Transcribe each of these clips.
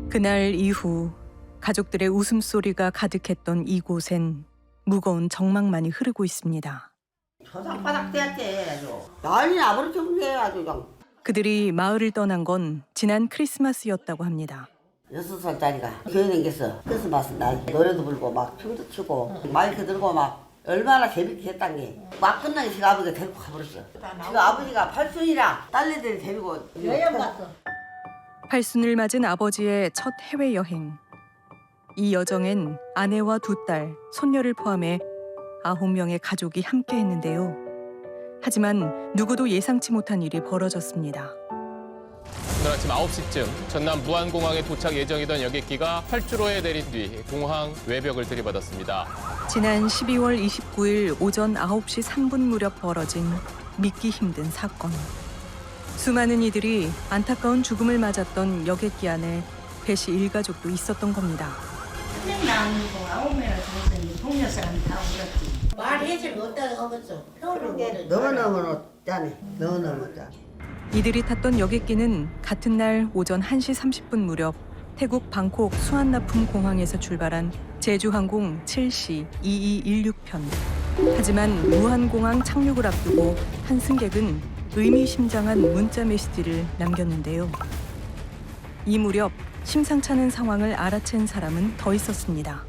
그날 이후 가족들의 웃음소리가 가득했던 이곳엔 무거운 정막만이 흐르고 있습니다. 조상바닥 대한테 아주 난리 나버렸던 게 아주 그냥. 그들이 마을을 떠난 건 지난 크리스마스였다고 합니다. 6살짜리가 교회 다녔어. 크리스마스 날 노래도 부르고 막 춤도 추고 마이크 들고 막 얼마나 재밌게 했단 게 막 끝나기 지가 아버지가 데리고 가버렸어. 지가 아버지가 팔순이랑 딸내들 데리고 여행 갔어. 팔순을 맞은 아버지의 첫 해외여행. 이 여정엔 아내와 2딸, 손녀를 포함해 9명의 가족이 함께했는데요. 하지만 누구도 예상치 못한 일이 벌어졌습니다. 오늘 아침 9시쯤 전남 무안공항에 도착 예정이던 여객기가 활주로에 내린 뒤 공항 외벽을 들이받았습니다. 지난 12월 29일 오전 9시 3분 무렵 벌어진 믿기 힘든 사건. 수많은 이들이 안타까운 죽음을 맞았던 여객기 안에 배 씨 일가족도 있었던 겁니다. 한명 나오는 거 9명을 당선이 동료 사람 다 울었지. 말해줄 못하게 하겠죠. 너무너무 짠해. 너무너무 짠. 이들이 탔던 여객기는 같은 날 오전 1시 30분 무렵 태국 방콕 수완나품 공항에서 출발한 제주항공 7C 2216편. 하지만 무안공항 착륙을 앞두고 한 승객은 의미심장한 문자 메시지를 남겼는데요. 이 무렵 심상치 않은 상황을 알아챈 사람은 더 있었습니다.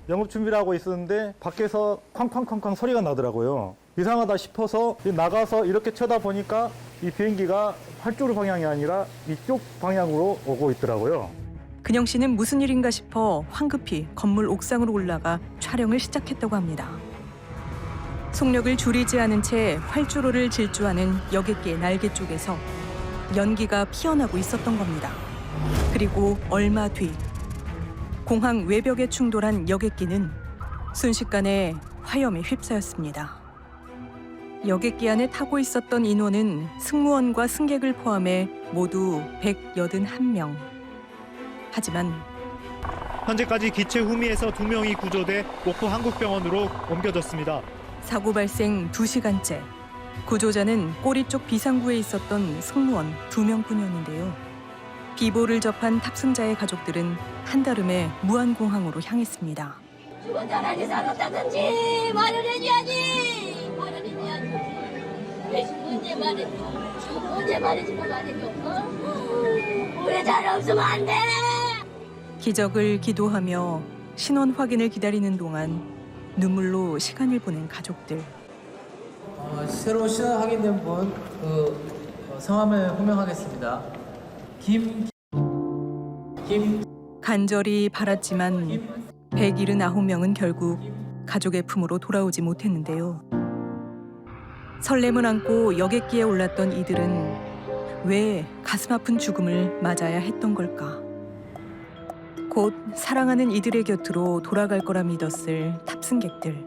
영업 준비를 하고 있었는데 밖에서 쾅쾅쾅쾅 소리가 나더라고요. 이상하다 싶어서 나가서 이렇게 쳐다보니까 이 비행기가 활주로 방향이 아니라 이쪽 방향으로 오고 있더라고요. 근영 씨는 무슨 일인가 싶어 황급히 건물 옥상으로 올라가 촬영을 시작했다고 합니다. 속력을 줄이지 않은 채 활주로를 질주하는 여객기의 날개 쪽에서 연기가 피어나고 있었던 겁니다. 그리고 얼마 뒤 공항 외벽에 충돌한 여객기는 순식간에 화염에 휩싸였습니다. 여객기 안에 타고 있었던 인원은 승무원과 승객을 포함해 모두 181명. 하지만 현재까지 기체 후미에서 2명이 구조돼 목포 한국병원으로 옮겨졌습니다. 사고 발생 2시간째. 구조자는 꼬리 쪽 비상구에 있었던 승무원 2명뿐이었는데요. 비보를 접한 탑승자의 가족들은 한달음에 무안공항으로 향했습니다. 죽은 자라니 살았다든지 말을 해줘야지. 말을 해줘야지. 대신 언제 말해줘. 언제 말해주고 말해줘. 우리 잘 없으면 안 돼. 기적을 기도하며 신원 확인을 기다리는 동안 눈물로 시간을 보낸 가족들. 새로 신원 확인된 분 성함을 호명하겠습니다. 김 간절히 바랐지만 179명은 결국 가족의 품으로 돌아오지 못했는데요. 설렘을 안고 여객기에 올랐던 이들은 왜 가슴 아픈 죽음을 맞아야 했던 걸까? 곧 사랑하는 이들의 곁으로 돌아갈 거라 믿었을 탑승객들.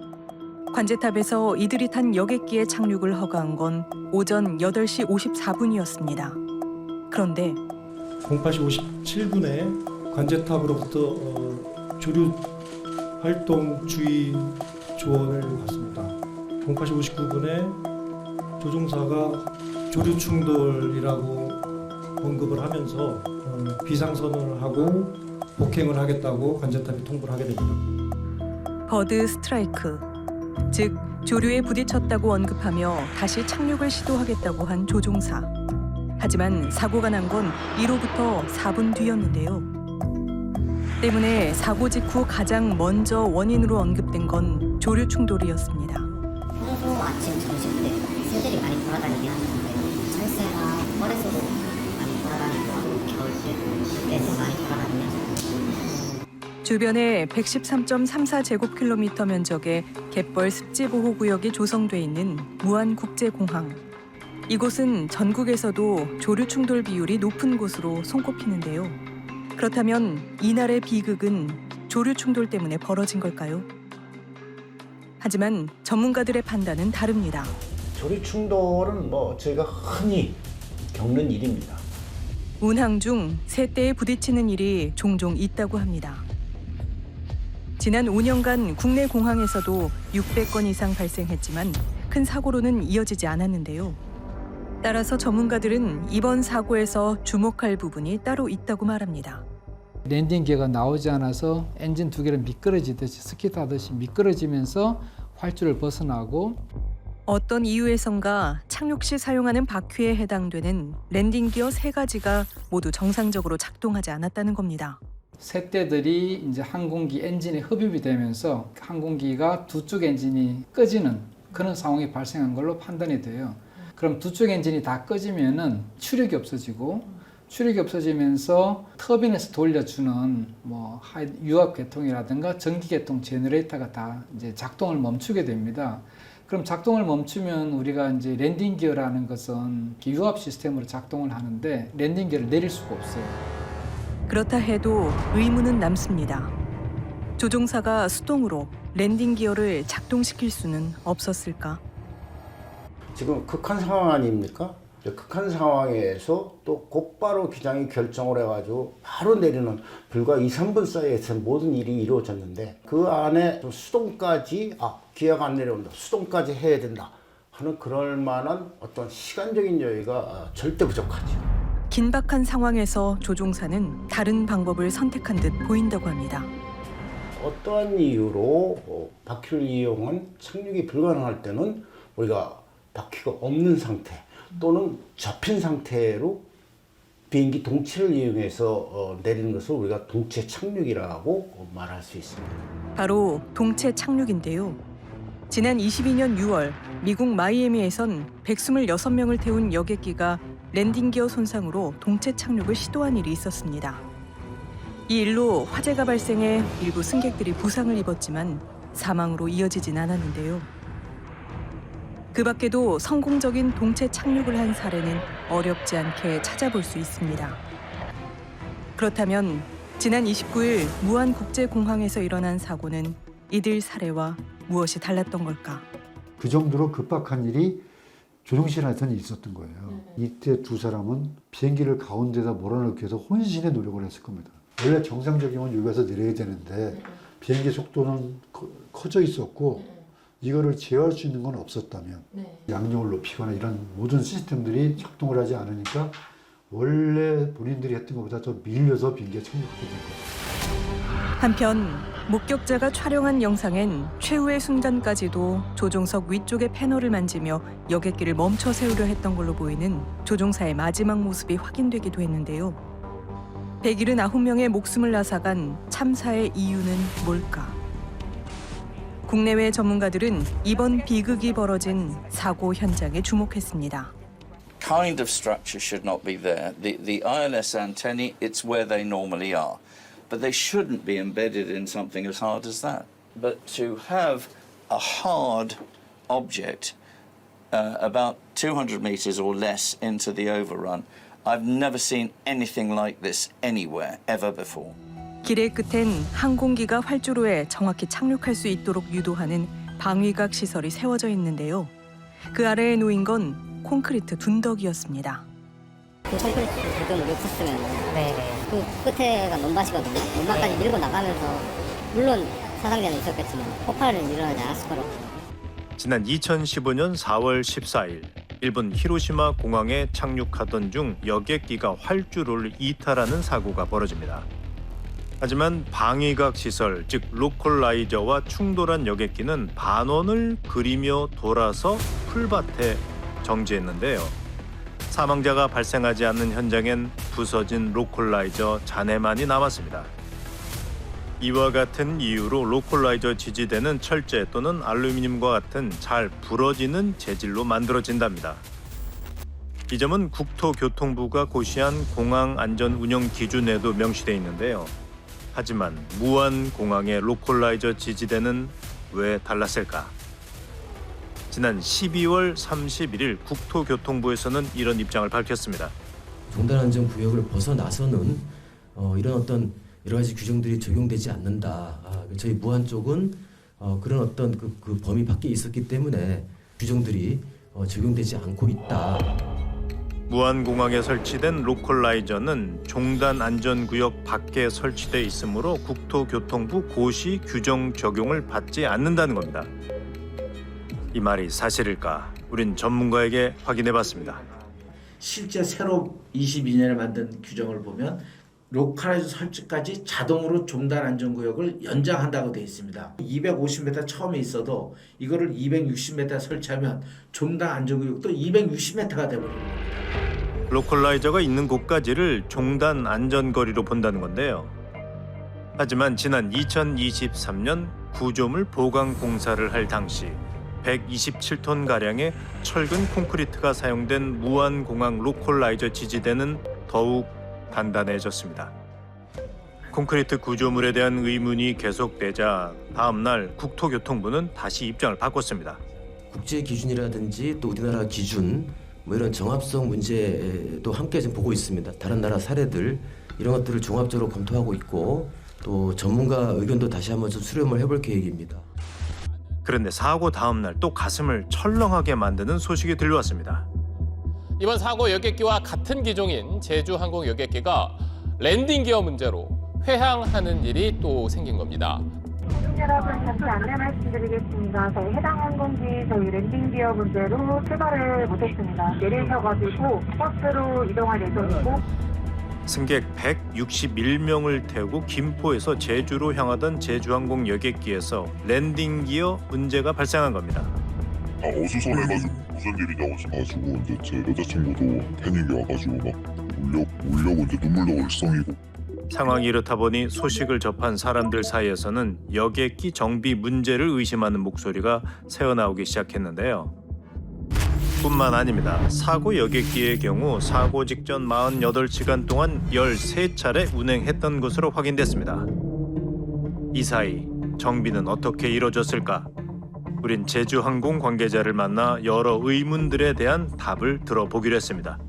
관제탑에서 이들이 탄 여객기의 착륙을 허가한 건 오전 8시 54분이었습니다. 그런데 08시 57분에 관제탑으로부터 조류 활동 주의 조언을 받습니다. 08시 59분에 조종사가 조류 충돌이라고 언급을 하면서 비상선언을 하고 복행을 하겠다고 관제탑이 통보를 하게 됩니다. 버드 스트라이크, 즉 조류에 부딪혔다고 언급하며 다시 착륙을 시도하겠다고 한 조종사. 하지만 사고가 난 건 이로부터 4분 뒤였는데요. 때문에 사고 직후 가장 먼저 원인으로 언급된 건 조류 충돌이었습니다. 평소 아침 점심 때 새들이 많이 돌아다니긴 하는데 철새나 뻘에서도 많이 돌아다니고 겨울 때 그때도 많이 돌아다니면서 주변에 113.34제곱킬로미터 면적의 갯벌 습지보호구역이 조성돼 있는 무안국제공항. 이곳은 전국에서도 조류 충돌 비율이 높은 곳으로 손꼽히는데요. 그렇다면 이날의 비극은 조류 충돌 때문에 벌어진 걸까요? 하지만 전문가들의 판단은 다릅니다. 조류 충돌은 저희가 흔히 겪는 일입니다. 운항 중 새떼에 부딪히는 일이 종종 있다고 합니다. 지난 5년간 국내 공항에서도 600건 이상 발생했지만 큰 사고로는 이어지지 않았는데요. 따라서 전문가들은 이번 사고에서 주목할 부분이 따로 있다고 말합니다. 랜딩 기어가 나오지 않아서 엔진 두 개를 미끄러지듯이 스키 타듯이 미끄러지면서 활주를 벗어나고 어떤 이유에선가 착륙 시 사용하는 바퀴에 해당되는 랜딩 기어 3가지가 모두 정상적으로 작동하지 않았다는 겁니다. 색대들이 이제 항공기 엔진에 흡입이 되면서 항공기가 두 쪽 엔진이 꺼지는 그런 상황이 발생한 걸로 판단이 돼요. 그럼 두 쪽 엔진이 다 꺼지면은 추력이 없어지고 추력이 없어지면서 터빈에서 돌려주는 뭐 유압 계통이라든가 전기 계통 제너레이터가 다 이제 작동을 멈추게 됩니다. 그럼 작동을 멈추면 우리가 이제 랜딩 기어라는 것은 유압 시스템으로 작동을 하는데 랜딩 기어를 내릴 수가 없어요. 그렇다 해도 의문은 남습니다. 조종사가 수동으로 랜딩 기어를 작동시킬 수는 없었을까? 지금 극한 상황 아닙니까? 극한 상황에서 또 곧바로 기장이 결정을 해가지고 바로 내리는 불과 2, 3분 사이에서 모든 일이 이루어졌는데 그 안에 또 수동까지 기어가 안 내려온다. 수동까지 해야 된다 하는 그럴 만한 어떤 시간적인 여유가 절대 부족하죠. 긴박한 상황에서 조종사는 다른 방법을 선택한 듯 보인다고 합니다. 어떠한 이유로 바퀴를 이용한 착륙이 불가능할 때는 우리가 바퀴가 없는 상태 또는 접힌 상태로 비행기 동체를 이용해서 내리는 것을 우리가 동체 착륙이라고 말할 수 있습니다. 바로 동체 착륙인데요. 지난 22년 6월 미국 마이애미에선 126명을 태운 여객기가 랜딩 기어 손상으로 동체 착륙을 시도한 일이 있었습니다. 이 일로 화재가 발생해 일부 승객들이 부상을 입었지만 사망으로 이어지진 않았는데요. 그 밖에도 성공적인 동체 착륙을 한 사례는 어렵지 않게 찾아볼 수 있습니다. 그렇다면 지난 29일 무안국제공항에서 일어난 사고는 이들 사례와 무엇이 달랐던 걸까? 그 정도로 급박한 일이 조종실에서는 있었던 거예요. 이때 두 사람은 비행기를 가운데다 몰아넣기 위해서 혼신의 노력을 했을 겁니다. 원래 정상적이면 여기 가서 내려야 되는데 비행기 속도는 커져 있었고 이거를 제어할 수 있는 건 없었다면 양력을 높이거나 이런 모든 시스템들이 작동을 하지 않으니까 원래 본인들이 했던 것보다 더 밀려서 비행기가 착륙하게 된 거죠. 한편 목격자가 촬영한 영상엔 최후의 순간까지도 조종석 위쪽의 패널을 만지며 여객기를 멈춰 세우려 했던 걸로 보이는 조종사의 마지막 모습이 확인되기도 했는데요. 179명의 목숨을 앗아간 참사의 이유는 뭘까? 국내외 전문가들은 이번 비극이 벌어진 사고 현장에 주목했습니다. Kind of structure should not be there. The ILS antennae, it's where they normally are. But they shouldn't be embedded in something as hard as that. But to have a hard object about 200 meters or less into the overrun, I've never seen anything like this anywhere, ever before. 길의 끝엔 항공기가 활주로에 정확히 착륙할 수 있도록 유도하는 방위각 시설이 세워져 있는데요. 그 아래에 놓인 건 콘크리트 둔덕이었습니다. 그 콘크리트 둔덕을 놓쳤으면 그 끝에가 논밭이거든요. 논밭까지 밀고 나가면서 물론 사상자는 있었겠지만 폭발은 일어나지 않았을 거라고. 지난 2015년 4월 14일 일본 히로시마 공항에 착륙하던 중 여객기가 활주로를 이탈하는 사고가 벌어집니다. 하지만 방위각 시설, 즉 로컬라이저와 충돌한 여객기는 반원을 그리며 돌아서 풀밭에 정지했는데요. 사망자가 발생하지 않는 현장엔 부서진 로컬라이저 잔해만이 남았습니다. 이와 같은 이유로 로컬라이저 지지대는 철제 또는 알루미늄과 같은 잘 부러지는 재질로 만들어진답니다. 이 점은 국토교통부가 고시한 공항 안전 운영 기준에도 명시되어 있는데요. 하지만 무안공항의 로컬라이저 지지대는 왜 달랐을까? 지난 12월 31일 국토교통부에서는 이런 입장을 밝혔습니다. 종단안전구역을 벗어나서는 이런 어떤 여러 가지 규정들이 적용되지 않는다. 저희 무안 쪽은 그런 어떤 그 범위 밖에 있었기 때문에 규정들이 적용되지 않고 있다. 무안공항에 설치된 로컬라이저는 종단 안전구역 밖에 설치돼 있으므로 국토교통부 고시 규정 적용을 받지 않는다는 겁니다. 이 말이 사실일까? 우린 전문가에게 확인해봤습니다. 실제 새로 22년에 만든 규정을 보면 로컬라이저 설치까지 자동으로 종단 안전구역을 연장한다고 되어 있습니다. 250m 처음에 있어도 이거를 260m 설치하면 종단 안전구역도 260m가 되버립니다. 로컬라이저가 있는 곳까지를 종단 안전거리로 본다는 건데요. 하지만 지난 2023년 구조물 보강 공사를 할 당시 127톤가량의 철근 콘크리트가 사용된 무안공항 로컬라이저 지지대는 더욱 단단해졌습니다. 콘크리트 구조물에 대한 의문이 계속되자 다음 날 국토교통부는 다시 입장을 바꿨습니다. 국제 기준이라든지 또 우리나라 기준 뭐 이런 정합성 문제도 함께 지금 보고 있습니다. 다른 나라 사례들 이런 것들을 종합적으로 검토하고 있고 또 전문가 의견도 다시 한번 좀 수렴을 해볼 계획입니다. 그런데 사고 다음 날 또 가슴을 철렁하게 만드는 소식이 들려왔습니다. 이번 사고 여객기와 같은 기종인 제주항공 여객기가 랜딩 기어 문제로 회항하는 일이 또 생긴 겁니다. 여러분, 잠시 안내 말씀드리겠습니다. 저희 해당 항공기 저희 랜딩 기어 문제로 출발을 못했습니다. 내리셔가지고 버스로 이동할 예정이고 승객 161명을 태우고 김포에서 제주로 향하던 제주항공 여객기에서 랜딩 기어 문제가 발생한 겁니다. 어수선해가지고 무슨 일이냐고 싶어가지고 이제 제 여자친구도 패닉이 와가지고 막 울려고 이제 눈물도 얼썽이고. 상황이 이렇다 보니 소식을 접한 사람들 사이에서는 여객기 정비 문제를 의심하는 목소리가 새어나오기 시작했는데요. 뿐만 아닙니다. 사고 여객기의 경우 사고 직전 48시간 동안 13차례 운행했던 것으로 확인됐습니다. 이 사이 정비는 어떻게 이뤄졌을까? 우린 제주항공 관계자를 만나 여러 의문들에 대한 답을 들어보기로 했습니다.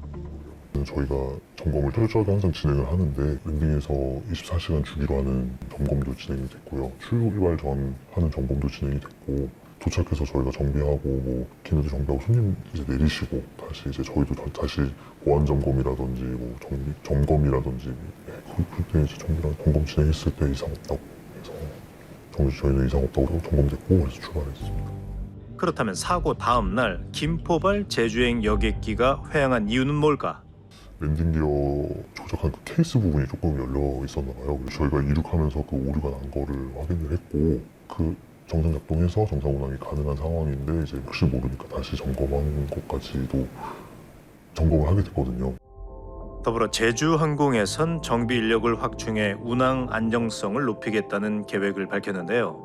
저희가 점검을 철저하게 항상 진행을 하는데 랜딩에서 24시간 주기로 하는 점검도 진행이 됐고요. 출발 전 하는 점검도 진행이 됐고 도착해서 저희가 정비하고 뭐 기내도 정비하고 손님 이제 내리시고 다시 이제 저희도 다시 보안 점검이라든지 뭐 점검이라든지 그때 이제 정비랑 점검 진행했을 때 이상 없다고 해서 저희는 이상 없다고 점검됐고 그래서 출발했습니다. 그렇다면 사고 다음 날 김포발 제주행 여객기가 회항한 이유는 뭘까? 랜딩 기어 조작한 그 케이스 부분이 조금 열려 있었나 봐요. 저희가 이륙하면서 그 오류가 난 거를 확인을 했고 그 정상 작동해서 정상 운항이 가능한 상황인데 이제 혹시 모르니까 다시 점검하는 것까지도 점검을 하게 됐거든요. 더불어 제주항공에선 정비 인력을 확충해 운항 안정성을 높이겠다는 계획을 밝혔는데요.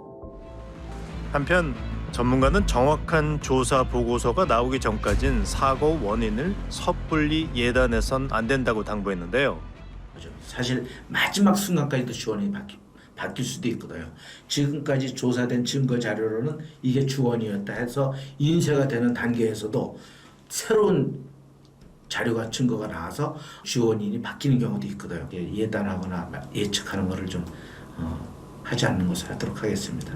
한편 전문가는 정확한 조사 보고서가 나오기 전까진 사고 원인을 섣불리 예단해선 안 된다고 당부했는데요. 사실 마지막 순간까지도 주원이 바뀔 수도 있거든요. 지금까지 조사된 증거 자료로는 이게 주원이었다 해서 인쇄가 되는 단계에서도 새로운 자료가 증거가 나와서 주원인이 바뀌는 경우도 있거든요. 예단하거나 예측하는 것을 좀 하지 않는 것을 하도록 하겠습니다.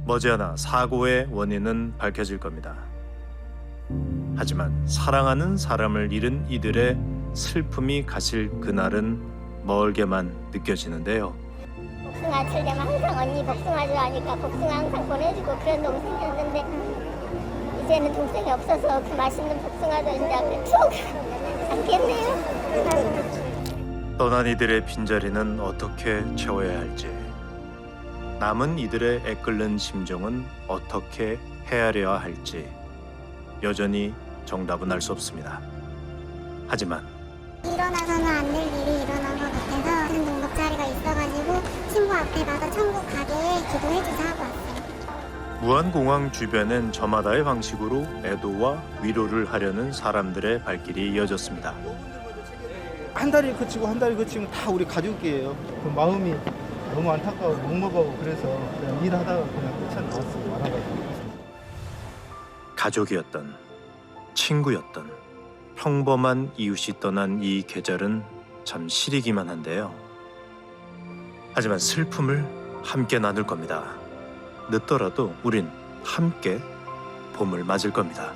머지않아 사고의 원인은 밝혀질 겁니다. 하지만 사랑하는 사람을 잃은 이들의 슬픔이 가실 그날은 멀게만 느껴지는데요. 복숭아 칠 때만 항상 언니 복숭아 좋아하니까 복숭아 항상 보내주고 그런 동생이었는데 이제는 동생이 없어서 그 맛있는 복숭아도 이제 추억 않겠네요. 떠난 이들의 빈자리는 어떻게 채워야 할지, 남은 이들의 애끓는 심정은 어떻게 헤아려야 할지 여전히 정답은 알 수 없습니다. 하지만 일어나서는 안 될 일이 일어난 것 같아서 큰 등록자리가 있어가지고 친구 앞에 가서 천국 가게 기도해주자 하고 왔어요. 무안공항 주변엔 저마다의 방식으로 애도와 위로를 하려는 사람들의 발길이 이어졌습니다. 한 달이 그치고 한 달이 그치면 다 우리 가족이에요. 그 마음이 너무 안타까워 먹먹하고 그래서 그냥 일하다가 그냥 끝에 나왔어요. 와가지고. 가족이었던, 친구였던, 평범한 이웃이 떠난 이 계절은 참 시리기만 한데요. 하지만 슬픔을 함께 나눌 겁니다. 늦더라도 우린 함께 봄을 맞을 겁니다.